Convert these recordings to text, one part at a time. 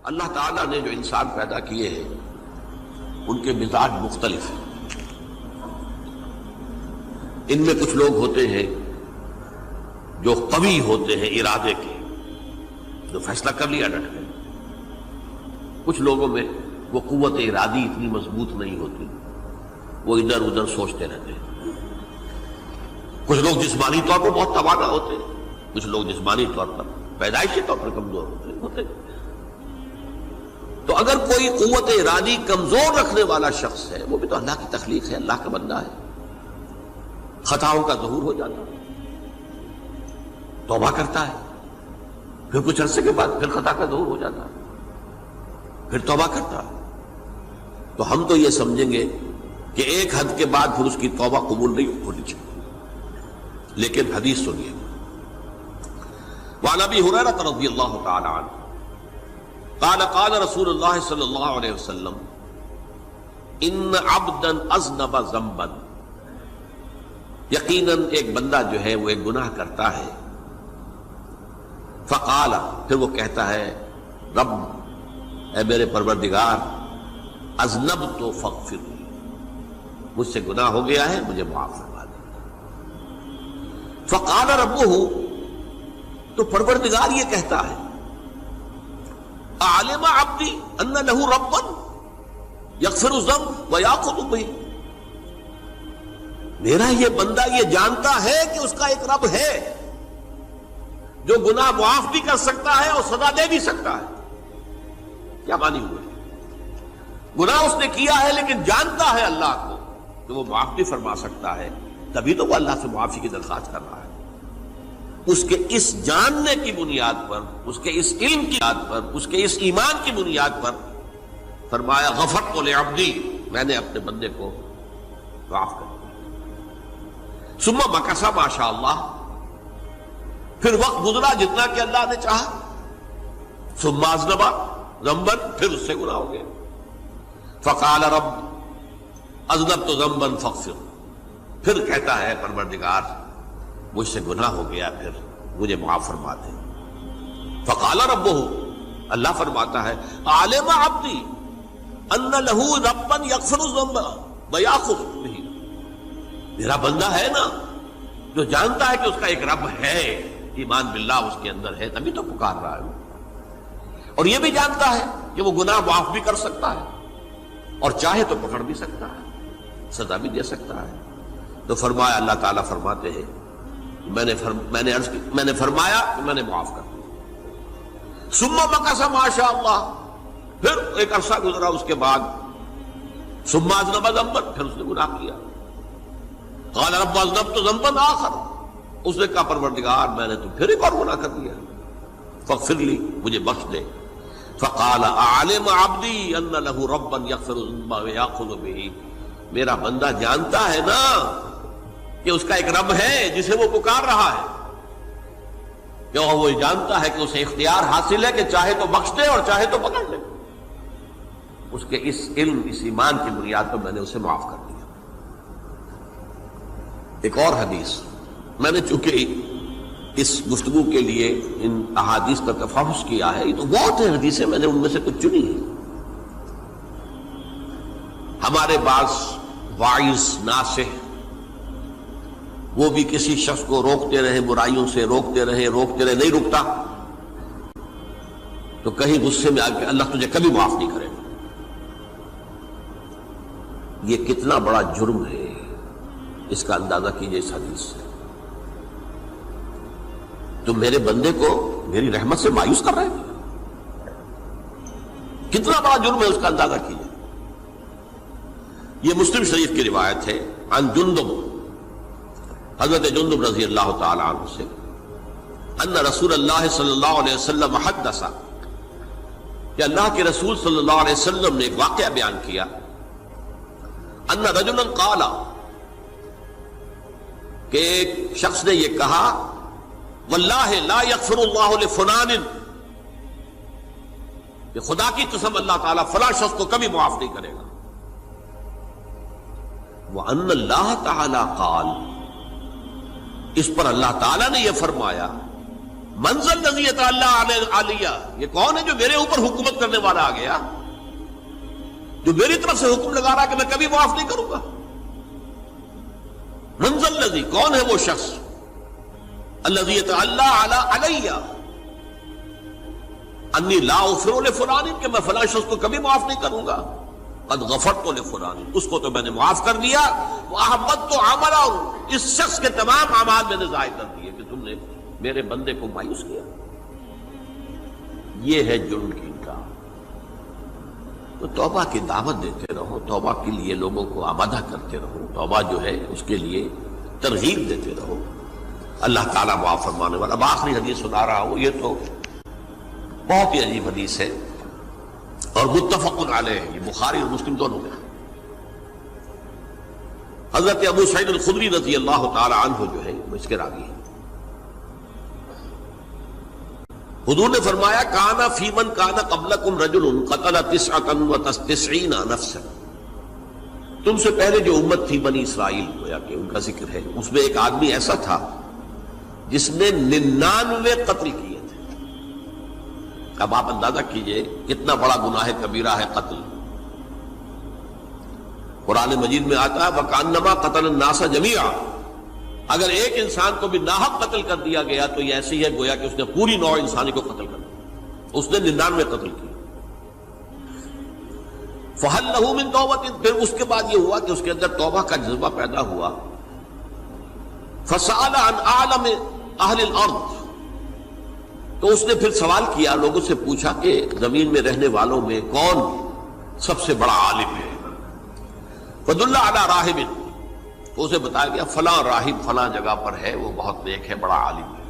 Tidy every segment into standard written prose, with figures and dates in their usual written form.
اللہ تعالیٰ نے جو انسان پیدا کیے ہیں ان کے مزاج مختلف ہیں. ان میں کچھ لوگ ہوتے ہیں جو قوی ہوتے ہیں ارادے کے، جو فیصلہ کر لیا ڈٹ گئے. کچھ لوگوں میں وہ قوت ارادی اتنی مضبوط نہیں ہوتی، وہ ادھر ادھر سوچتے رہتے ہیں. کچھ لوگ جسمانی طور پر بہت توانا ہوتے ہیں، کچھ لوگ جسمانی طور پر پیدائشی طور پر کمزور ہوتے ہیں. تو اگر کوئی قوت ارادی کمزور رکھنے والا شخص ہے، وہ بھی تو اللہ کی تخلیق ہے، اللہ کا بندہ ہے. خطاؤں کا ظہور ہو جاتا ہے، توبہ کرتا ہے، پھر کچھ عرصے کے بعد پھر خطا کا ظہور ہو جاتا ہے، پھر توبہ کرتا ہے. تو ہم تو یہ سمجھیں گے کہ ایک حد کے بعد پھر اس کی توبہ قبول نہیں ہونی چاہیے. لیکن حدیث سنیے. وعن ابی ہریرہ رضی اللہ تعالی عنہ قال قال رسول اللہ صلی اللہ علیہ وسلم ان عبدا اذنب ذنبا، یقیناً ایک بندہ جو ہے وہ ایک گناہ کرتا ہے. فقال، پھر وہ کہتا ہے رب، اے میرے پروردگار، اذنبت فاغفر لی، مجھ سے گناہ ہو گیا ہے، مجھے معاف فرما دے. فقال ربہ، تو پروردگار یہ کہتا ہے اعلم عبدی ان لہ ربا یغفر الذنب ویأخذ بہ، میرا یہ بندہ یہ جانتا ہے کہ اس کا ایک رب ہے جو گناہ معاف بھی کر سکتا ہے اور سزا دے بھی سکتا ہے. کیا معنی ہوئے؟ گناہ اس نے کیا ہے لیکن جانتا ہے اللہ کو کہ وہ معاف بھی فرما سکتا ہے، تبھی تو وہ اللہ سے معافی کی درخواست کر رہا ہے. اس کے اس جاننے کی بنیاد پر، اس کے اس علم کی بنیاد پر، اس کے اس ایمان کی بنیاد پر فرمایا غفرت لعبدی، میں نے اپنے بندے کو معاف کر دیا. ثم مکث ما شاء اللہ، پھر وقت گزرا جتنا کہ اللہ نے چاہا. ثم اذنب ذنبا، پھر اس سے گناہ ہو گیا. فقال رب اذنبت ذنبا فاغفر، پھر کہتا ہے پروردگار مجھ سے گناہ ہو گیا، پھر مجھے معاف فرما دے. فقال ربہ، اللہ فرماتا ہے عالم عبدی ان لہ ربا یغفر الذنب ویأخذ بہ، میرا بندہ ہے نا جو جانتا ہے کہ اس کا ایک رب ہے، ایمان باللہ اس کے اندر ہے، تبھی تو پکار رہا ہے. اور یہ بھی جانتا ہے کہ وہ گناہ معاف بھی کر سکتا ہے اور چاہے تو پکڑ بھی سکتا ہے، سزا بھی دے سکتا ہے. تو فرمایا، اللہ تعالیٰ فرماتے ہیں میں نے فرمایا کہ میں نے معاف کر دیا. ثم مکث ما شاء اللہ، پھر ایک عرصہ گزرا اس کے بعد. ثم اذنب ذنبا، پھر اس نے گناہ کیا. قال رب اذنبت ذنبا آخر، اس نے کہا پروردگار میں نے تو پھر ایک اور گناہ کر دیا، فاغفر لی، مجھے بخش دے. فقال اعلم عبدی ان لہ ربا یغفر الذنب ویأخذ بہ، میرا بندہ جانتا ہے نا کہ اس کا ایک رب ہے جسے وہ پکار رہا ہے، کہ وہ جانتا ہے کہ اسے اختیار حاصل ہے کہ چاہے تو بخش دے اور چاہے تو پکڑ لے. اس کے اس علم، اس ایمان کی بنیاد پر میں نے اسے معاف کر دیا. ایک اور حدیث، میں نے چونکہ اس گفتگو کے لیے ان احادیث کا تفحص کیا ہے، یہ تو بہت ہیں حدیثیں، میں نے ان میں سے کچھ چنی ہیں. ہمارے بعض واعظ ناصح وہ بھی کسی شخص کو روکتے رہے، برائیوں سے روکتے رہے، نہیں رکتا تو کہیں غصے میں آ کے اللہ تجھے کبھی معاف نہیں کرے گا. یہ کتنا بڑا جرم ہے، اس کا اندازہ کیجئے اس حدیث سے. تم میرے بندے کو میری رحمت سے مایوس کر رہے ہیں، کتنا بڑا جرم ہے، اس کا اندازہ کیجئے. یہ مسلم شریف کی روایت ہے عن جندب، حضرت جندب رضی اللہ تعالی عنہ سے، ان رسول اللہ صلی اللہ علیہ وسلم حدث، کہ اللہ کے رسول صلی اللہ علیہ وسلم نے ایک واقعہ بیان کیا. ان رجلا قال، کہ ایک شخص نے یہ کہا واللہ لا یغفر اللہ لفلان، کہ خدا کی قسم اللہ تعالیٰ فلاں شخص کو کبھی معاف نہیں کرے گا. وَأَنَّ اللَّهَ تَعَالَى قَالَ، اس پر اللہ تعالیٰ نے یہ فرمایا منزل نزیت اللہ علیہ، یہ کون ہے جو میرے اوپر حکومت کرنے والا آ گیا، جو میری طرف سے حکم لگا رہا کہ میں کبھی معاف نہیں کروں گا؟ منزل نزی، کون ہے وہ شخص؟ الذی اللہ علیہ انی لا اغفر لفلان، کہ میں فلاں شخص کو کبھی معاف نہیں کروں گا، قد غفرت لفلان، اس کو تو میں نے معاف کر دیا، واحبطت عملہ، اس شخص کے تمام اعمال میں نے ضائع کر دیے کہ تم نے میرے بندے کو مایوس کیا۔ یہ ہے جرم کی انکار۔ تو توبہ کی دعوت دیتے رہو، توبہ کے لیے لوگوں کو آمادہ کرتے رہو، توبہ جو ہے اس کے لیے ترغیب دیتے رہو، اللہ تعالیٰ معاف فرمانے والا۔ اب آخری حدیث سنا رہا ہوں، یہ تو بہت ہی عجیب حدیث ہے اور متفق علیہ، یہ بخاری اور مسلم دونوں میں۔ حضرت ابو سعید الخدری رضی اللہ تعالی عنہ جو ہے وہ اس کے راوی ہیں۔ حضور نے فرمایا کانا فی من کانا قبلکم رجل قتل 99 نفسا، تم سے پہلے جو امت تھی بنی اسرائیل، گویا کہ ان کا ذکر ہے، اس میں ایک آدمی ایسا تھا جس نے 99 قتل کیے تھے۔ اب آپ اندازہ کیجئے کتنا بڑا گناہ کبیرہ ہے قتل۔ قرآن مجید میں آتا ہے وَكَأَنَّمَا قَتَلَ النَّاسَ جَمِيعًا، اگر ایک انسان کو بھی ناحق قتل کر دیا گیا تو یہ ایسی ہے گویا کہ اس نے پوری نوع انسانی کو قتل کر دیا، اس نے 99 قتل کیے۔ فَهَلْ لَهُ مِن تَوْبَةٍ، پھر اس کے بعد یہ ہوا کہ اس کے اندر توبہ کا جذبہ پیدا ہوا۔ فَسَأَلَ عَنْ أَعْلَمِ أَهْلِ الْأَرْضِ، تو اس نے پھر سوال کیا، لوگوں سے پوچھا کہ زمین میں رہنے والوں میں کون سب سے بڑا عالم ہے؟ فَدُلَّ عَلَى رَاهِبٍ، تو اسے بتایا گیا فلاں راہب فلاں جگہ پر ہے، وہ بہت نیک ہے، بڑا عالم ہے۔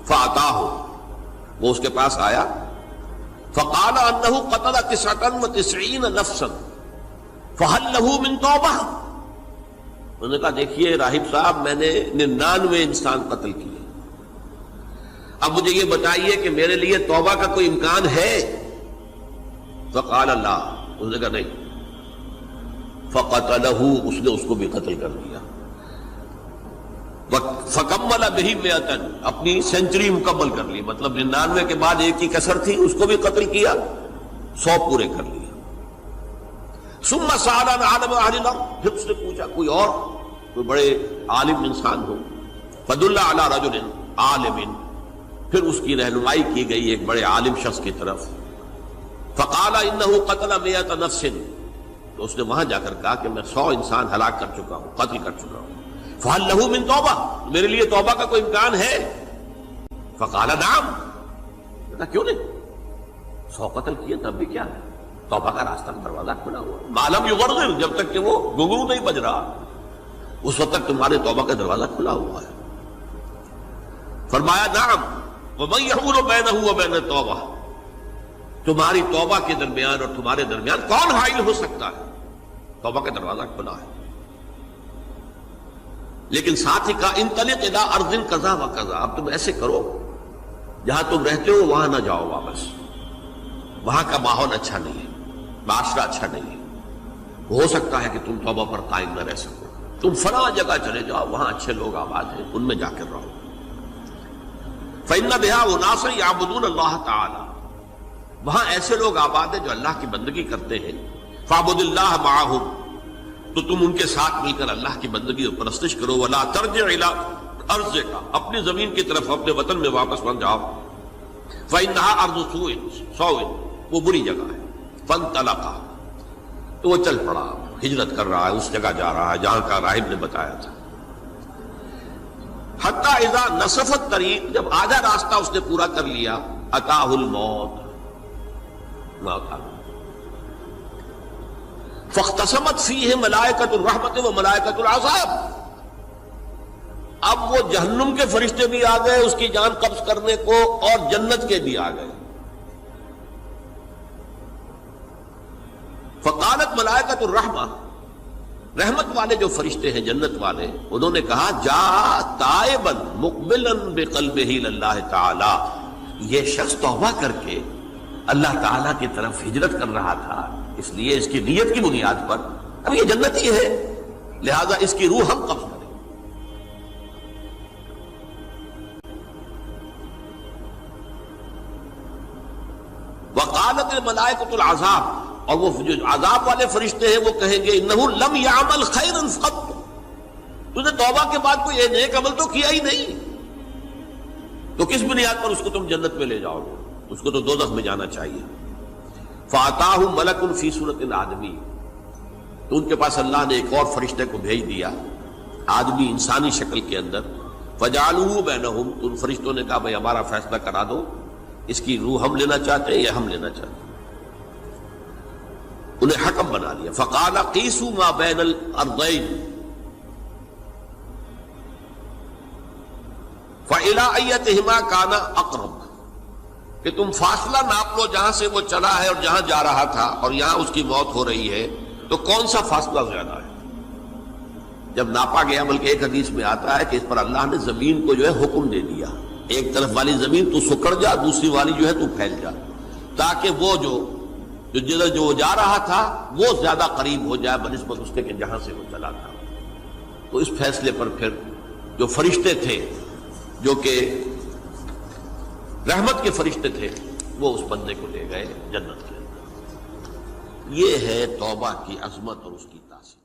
فَأَتَاهُ، وہ اس کے پاس آیا، فَقَالَ أَنَّهُ قَتَلَ 99 نَفْسًا فَهَلْ لَهُ مِن تَوْبَةٍ، انہوں نے کہا دیکھیے راہب صاحب، میں نے 99 انسان قتل کیے، اب مجھے یہ بتائیے کہ میرے لیے توبہ کا کوئی امکان ہے؟ فقال لا، اس نے کہا نہیں۔ فقتلہ، اس نے اس کو بھی قتل کر دیا۔ فکمل بہ 100، اپنی سینچری مکمل کر لی، مطلب 99 کے بعد ایک کی کسر تھی، اس کو بھی قتل کیا، 100 پورے کر لیا۔ ثم سأل عن عالم اہل الارض، پھر اس نے پوچھا کوئی اور کوئی بڑے عالم انسان ہو۔ فدل علی رجل عالم، پھر اس کی رہنمائی کی گئی ایک بڑے عالم شخص کی طرف۔ فقال انہ قتل 100 نفس، تو اس نے وہاں جا کر کہا کہ میں 100 انسان ہلاک کر چکا ہوں، قتل کر چکا ہوں۔ فہل لہ من توبہ، میرے لیے توبہ کا کوئی امکان ہے؟ فقال نعم، کہا کیوں نہیں، 100 قتل کیے تب بھی کیا ہے، توبہ کا راستہ دروازہ کھلا ہوا، ما لم یغرغر، جب تک کہ وہ گھنگرو نہیں بج رہا اس وقت تک تمہارے توبہ کا دروازہ کھلا ہوا ہے۔ فرمایا نعم، ومن یحول بینہ وبین التوبہ، تمہاری توبہ کے درمیان اور تمہارے درمیان کون حائل ہو سکتا ہے، توبہ کا دروازہ کھلا ہے۔ لیکن ساتھ ہی کہا انطلق الی ارض کذا و کذا، اب تم ایسے کرو جہاں تم رہتے ہو وہاں نہ جاؤ واپس، وہاں کا ماحول اچھا نہیں ہے، معاشرہ اچھا نہیں ہے، ہو سکتا ہے کہ تم توبہ پر قائم نہ رہ سکو، تم فلاں جگہ چلے جاؤ، وہاں اچھے لوگ آباد ہیں، ان میں جا کر رہو۔ فإن بها أناسا يعبدون اللہ تعالی، وہاں ایسے لوگ آباد ہیں جو اللہ کی بندگی کرتے ہیں۔ فاعبد اللہ معہم، تو تم ان کے ساتھ مل کر اللہ کی بندگی اور پرستش کرو۔ ولا ترجع الی ارضک، اپنی زمین کی طرف اپنے وطن میں واپس نہ جاؤ۔ فإنها ارض سوء، وہ بری جگہ ہے۔ فانطلقا، تو وہ چل پڑا، ہجرت کر رہا ہے، اس جگہ جا رہا ہے جہاں کا راہب نے بتایا تھا۔ حتی اذا نصف الطریق، جب آدھا راستہ اس نے پورا کر لیا، اتاہ الموت، موت آ گئی۔ فاختصمت فیہ ملائکۃ الرحمت و ملائکۃ العذاب، اب وہ جہنم کے فرشتے بھی آ گئے اس کی جان قبض کرنے کو، اور جنت کے بھی آ گئے۔ فقالت ملائکۃ الرحمہ، رحمت والے جو فرشتے ہیں جنت والے، انہوں نے کہا جا تائبا مقبلا بقلبہ اللہ تعالی، یہ شخص توبہ کر کے اللہ تعالیٰ کی طرف ہجرت کر رہا تھا، اس لیے اس کی نیت کی بنیاد پر اب یہ جنتی ہے، لہذا اس کی روح ہم قبض کریں۔ وقالت الملائکۃ العذاب، اور وہ جو عذاب والے فرشتے ہیں وہ کہیں گے انہ لم یعمل خیرا قط، تو نے توبہ کے بعد کوئی نیک عمل تو کیا ہی نہیں، تو کس بنیاد پر اس کو تم جنت میں لے جاؤ گے؟ اس کو تو دوزخ میں جانا چاہیے۔ فاتاہ ملک فی صورت آدمی، تو ان کے پاس اللہ نے ایک اور فرشتے کو بھیج دیا آدمی انسانی شکل کے اندر، فجعلوہ بینہم، تو ان فرشتوں نے کہا بھائی ہمارا فیصلہ کرا دو، اس کی روح ہم لینا چاہتے ہیں یا ہم لینا چاہتے ہیں، انہیں حکم بنا لیا۔ فقال قیسوا ما بین الارضین فإلی ایتہما کان اقرب، کہ تم فاصلہ ناپ لو جہاں سے وہ چلا ہے اور جہاں جا رہا تھا اور یہاں اس کی موت ہو رہی ہے، تو کون سا فاصلہ زیادہ ہے؟ جب ناپا گیا، بلکہ ایک حدیث میں آتا ہے کہ اس پر اللہ نے زمین کو جو ہے حکم دے دیا، ایک طرف والی زمین تو سکڑ جا، دوسری والی جو ہے تو پھیل جا، تاکہ وہ جو جدھر جو جا رہا تھا وہ زیادہ قریب ہو جائے بنسبت اس کے کہ جہاں سے وہ چلا تھا۔ تو اس فیصلے پر پھر جو فرشتے تھے جو کہ رحمت کے فرشتے تھے وہ اس بندے کو لے گئے جنت کے اندر۔ یہ ہے توبہ کی عظمت اور اس کی تاثیر۔